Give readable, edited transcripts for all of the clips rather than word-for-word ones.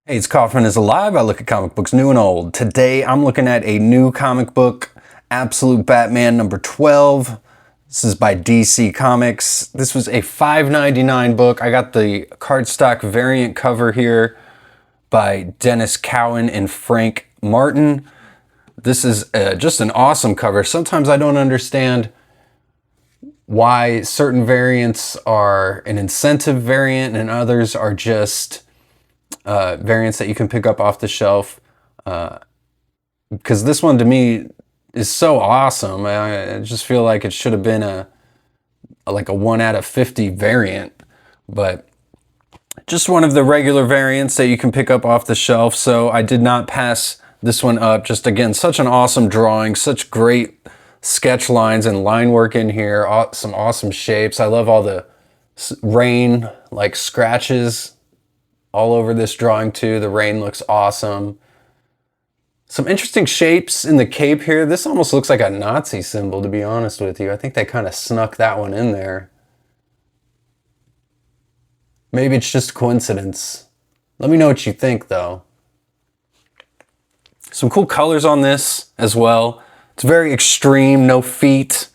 Hey, it's Kaufman is Alive. I look at comic books new and old. Today I'm looking at a new comic book, Absolute Batman number 12. This is by DC Comics. This was a $5.99 book. I got the cardstock variant cover here by Dennis Cowan and Frank Martin. This is just an awesome cover. Sometimes I don't understand why certain variants are an incentive variant and others are just variants that you can pick up off the shelf, because this one to me is so awesome. I just feel like it should have been a 1 out of 50 variant, but just one of the regular variants that you can pick up off the shelf. So I did not pass this one up. Just again, such an awesome drawing, such great sketch lines and line work in here, some awesome shapes. I love all the rain like scratches all over this drawing too. The rain looks awesome. Some interesting shapes in the cape here. This almost looks like a Nazi symbol, to be honest with you. I think they kind of snuck that one in there. Maybe it's just coincidence. Let me know what you think though. Some cool colors on this as well. It's very extreme, no feet.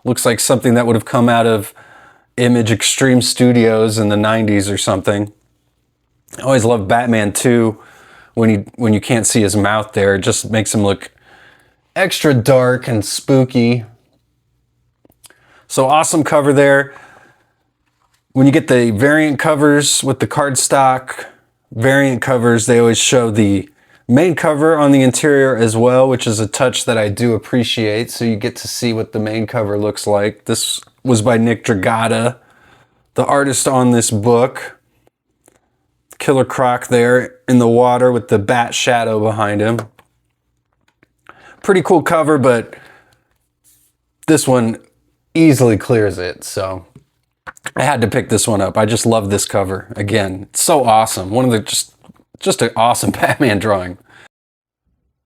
Looks like something that would have come out of Image Extreme Studios in the 90s or something. I always love Batman 2 when you can't see his mouth there. It just makes him look extra dark and spooky. So awesome cover there. When you get the variant covers with the cardstock variant covers, they always show the main cover on the interior as well, which is a touch that I do appreciate. So you get to see what the main cover looks like. This was by Nick Dragotta, the artist on this book. Killer Croc there in the water with the bat shadow behind him. Pretty cool cover, but this one easily clears it, so I had to pick this one up. I just love this cover. Again, it's so awesome. One of the just an awesome Batman drawing.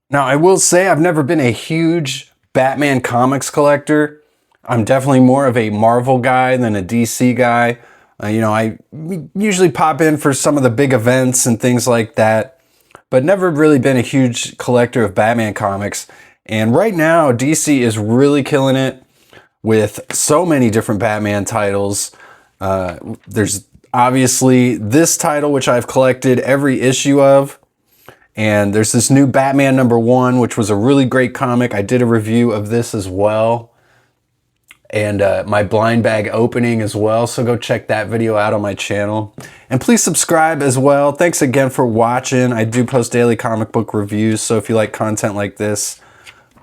Now, I will say I've never been a huge Batman comics collector. I'm definitely more of a Marvel guy than a DC guy. I usually pop in for some of the big events and things like that, but never really been a huge collector of Batman comics. And right now, DC is really killing it with so many different Batman titles. There's obviously this title, which I've collected every issue of. And there's this new Batman number 1, which was a really great comic. I did a review of this as well. And my blind bag opening as well. So go check that video out on my channel. And please subscribe as well. Thanks again for watching. I do post daily comic book reviews. So if you like content like this,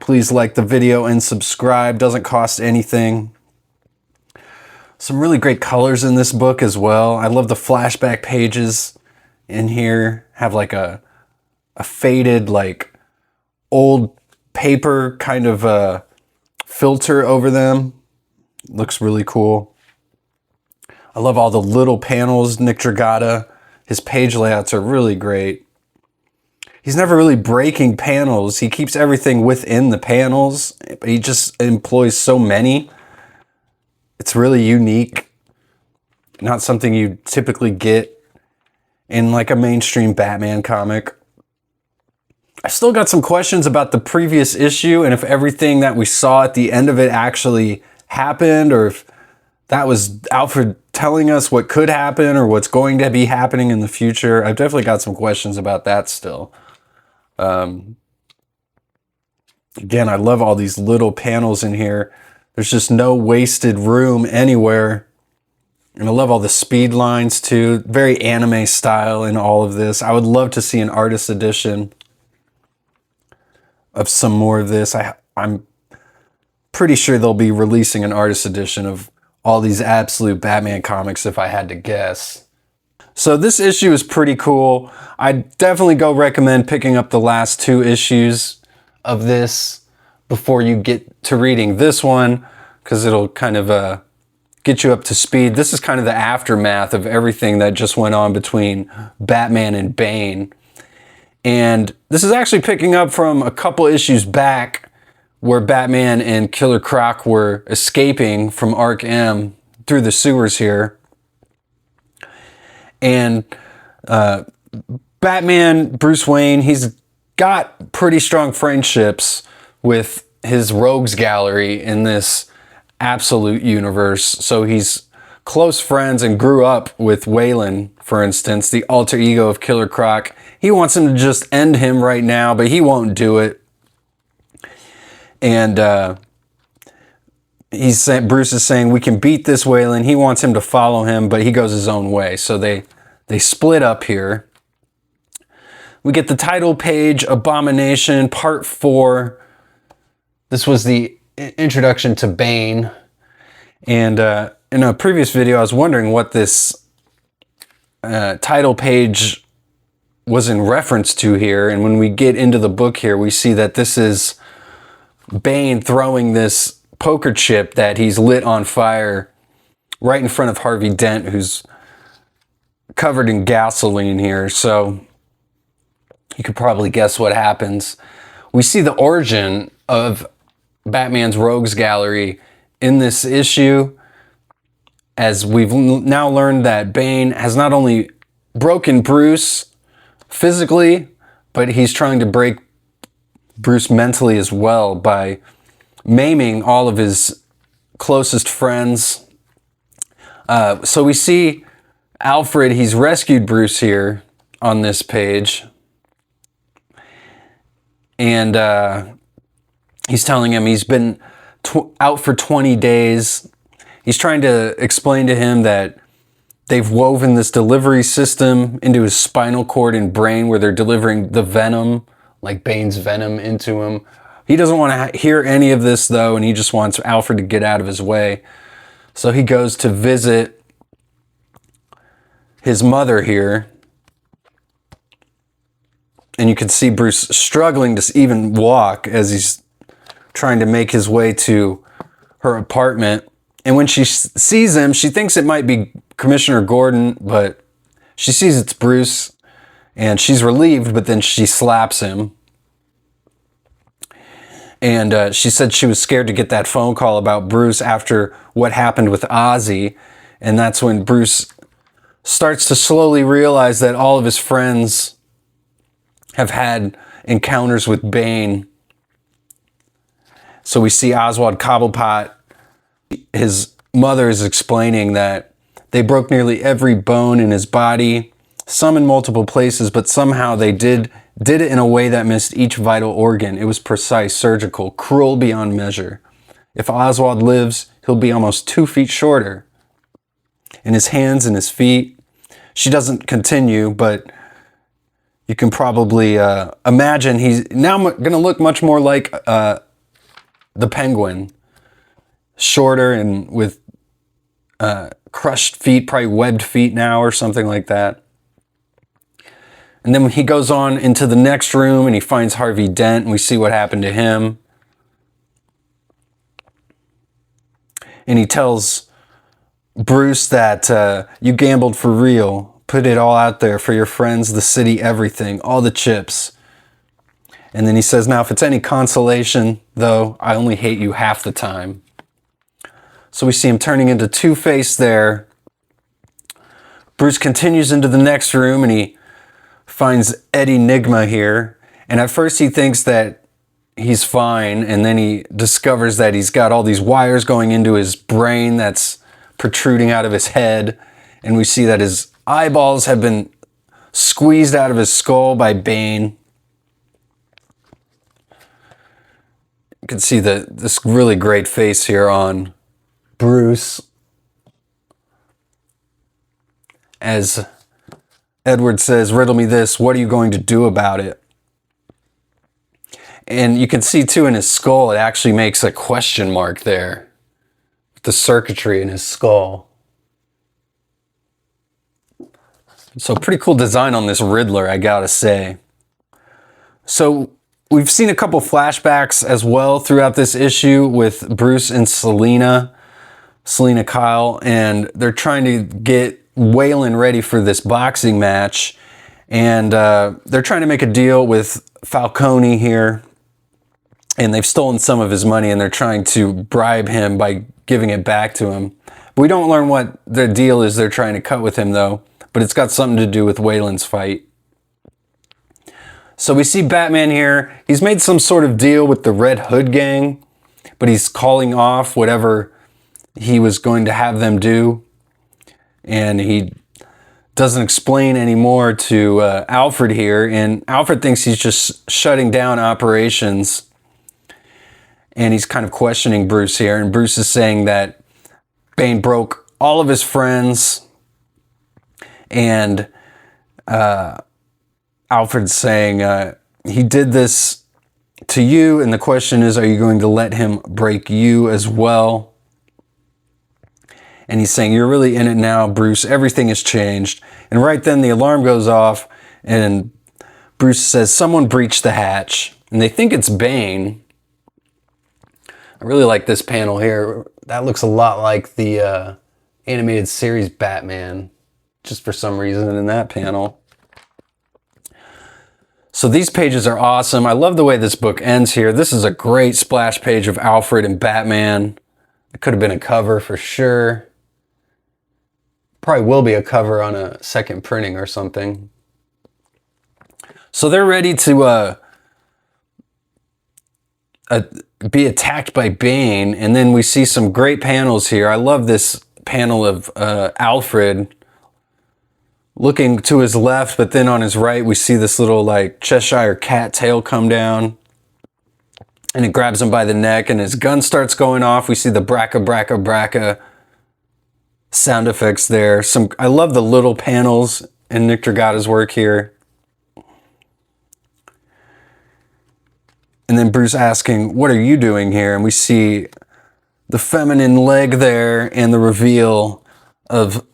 please like the video and subscribe. Doesn't cost anything. Some really great colors in this book as well. I love the flashback pages in here. Have like a faded, like old paper kind of filter over them. Looks really cool. I love all the little panels. Nick Dragotta, his page layouts are really great. He's never really breaking panels. He keeps everything within the panels, but he just employs so many. It's really unique. Not something you typically get in like a mainstream Batman comic. I still got some questions about the previous issue and if everything that we saw at the end of it actually happened, or if that was Alfred telling us what could happen or what's going to be happening in the future. I've definitely got some questions about that still. Again, I love all these little panels in here. There's just no wasted room anywhere. And I love all the speed lines too. Very anime style in all of this. I would love to see an artist edition of some more of this. I'm pretty sure they'll be releasing an artist edition of all these Absolute Batman comics if I had to guess. So this issue is pretty cool. I definitely go recommend picking up the last 2 issues of this before you get to reading this one, because it'll kind of get you up to speed. This is kind of the aftermath of everything that just went on between Batman and Bane. And this is actually picking up from a couple issues back where Batman and Killer Croc were escaping from Arkham through the sewers here. And Batman, Bruce Wayne, he's got pretty strong friendships with his rogues gallery in this absolute universe. So he's close friends and grew up with Waylon, for instance, the alter ego of Killer Croc. He wants him to just end him right now, but he won't do it. And Bruce is saying, we can beat this Waylon. He wants him to follow him, but he goes his own way. So they split up here. We get the title page, Abomination, Part 4. This was the introduction to Bane. And in a previous video, I was wondering what this title page was in reference to here. And when we get into the book here, we see that this is Bane throwing this poker chip that he's lit on fire right in front of Harvey Dent, who's covered in gasoline here. So you could probably guess what happens. We see the origin of Batman's rogues gallery in this issue, as we've now learned that Bane has not only broken Bruce physically, but he's trying to break Bruce mentally as well by maiming all of his closest friends. So we see Alfred, he's rescued Bruce here on this page. And he's telling him he's been out for 20 days. He's trying to explain to him that they've woven this delivery system into his spinal cord and brain where they're delivering the venom, like Bane's venom, into him. He doesn't want to hear any of this, though, and he just wants Alfred to get out of his way. So he goes to visit his mother here. And you can see Bruce struggling to even walk as he's trying to make his way to her apartment. And when she sees him, she thinks it might be Commissioner Gordon, but she sees it's Bruce, and she's relieved, but then she slaps him. And she said she was scared to get that phone call about Bruce after what happened with Ozzy. And that's when Bruce starts to slowly realize that all of his friends have had encounters with Bane. So we see Oswald Cobblepot. His mother is explaining that they broke nearly every bone in his body, some in multiple places, but somehow they did it in a way that missed each vital organ. It was precise, surgical, cruel beyond measure. If Oswald lives, he'll be almost 2 feet shorter. In his hands and his feet. She doesn't continue, but you can probably imagine he's now going to look much more like the Penguin. Shorter and with crushed feet, probably webbed feet now or something like that. And then he goes on into the next room and he finds Harvey Dent, and we see what happened to him. And he tells Bruce that you gambled for real. Put it all out there for your friends, the city, everything, all the chips. And then he says, now if it's any consolation, though, I only hate you half the time. So we see him turning into Two-Face there. Bruce continues into the next room and he finds Eddie Nigma here. And at first he thinks that he's fine, and then he discovers that he's got all these wires going into his brain that's protruding out of his head. And we see that his eyeballs have been squeezed out of his skull by Bane. You can see this really great face here on Bruce as Edward says, riddle me this, what are you going to do about it? And you can see too in his skull, it actually makes a question mark there. The circuitry in his skull. So pretty cool design on this Riddler, I gotta say. So we've seen a couple flashbacks as well throughout this issue with Bruce and Selina Kyle, and they're trying to get Waylon ready for this boxing match. And they're trying to make a deal with Falcone here. And they've stolen some of his money, and they're trying to bribe him by giving it back to him. But we don't learn what the deal is they're trying to cut with him, though. But it's got something to do with Waylon's fight. So we see Batman here. He's made some sort of deal with the Red Hood gang, but he's calling off whatever he was going to have them do. And he doesn't explain anymore to Alfred here. And Alfred thinks he's just shutting down operations. And he's kind of questioning Bruce here. And Bruce is saying that Bane broke all of his friends. And Alfred's saying he did this to you. And the question is, are you going to let him break you as well? And he's saying, you're really in it now, Bruce. Everything has changed. And right then the alarm goes off and Bruce says, someone breached the hatch. And they think it's Bane. I really like this panel here. That looks a lot like the animated series Batman, just for some reason in that panel. So these pages are awesome. I love the way this book ends here. This is a great splash page of Alfred and Batman. It could have been a cover for sure. Probably will be a cover on a second printing or something. So they're ready to be attacked by Bane, and then we see some great panels here. I love this panel of Alfred looking to his left, but then on his right we see this little like Cheshire cat tail come down, and it grabs him by the neck, and his gun starts going off. We see the bracka bracka bracka sound effects there. I love the little panels in Nick Dragata's work here. And then Bruce asking, what are you doing here? And we see the feminine leg there and the reveal of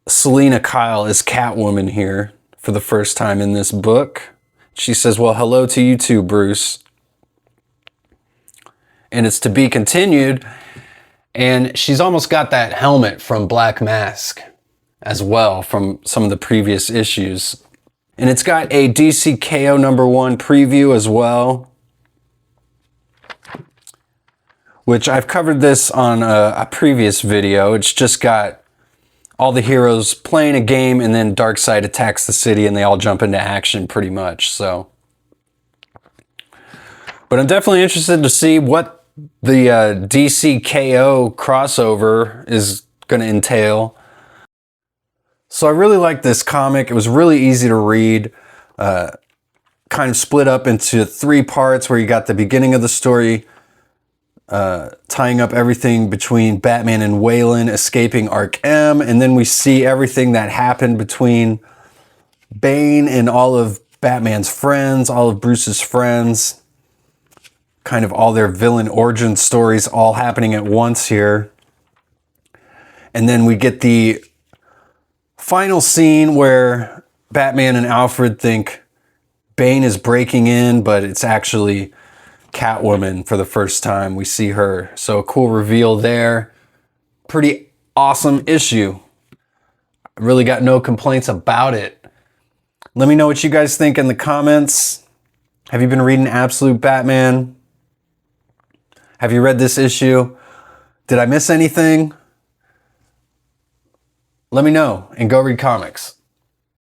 Selina Kyle as Catwoman here for the first time in this book. She says, well, hello to you too, Bruce. And it's to be continued. And she's almost got that helmet from Black Mask as well from some of the previous issues. And it's got a DC KO #1 preview as well, which I've covered this on a previous video. It's just got all the heroes playing a game, and then Darkseid attacks the city and they all jump into action pretty much. So, but I'm definitely interested to see what the DC KO crossover is going to entail. So I really like this comic. It was really easy to read, kind of split up into 3 parts where you got the beginning of the story, tying up everything between Batman and Wayland escaping Arkham, and then we see everything that happened between Bane and all of Batman's friends, all of Bruce's friends, kind of all their villain origin stories all happening at once here. And then we get the final scene where Batman and Alfred think Bane is breaking in, but it's actually Catwoman for the first time. We see her. So a cool reveal there. Pretty awesome issue. I really got no complaints about it. Let me know what you guys think in the comments. Have you been reading Absolute Batman? Have you read this issue? Did I miss anything? Let me know and go read comics.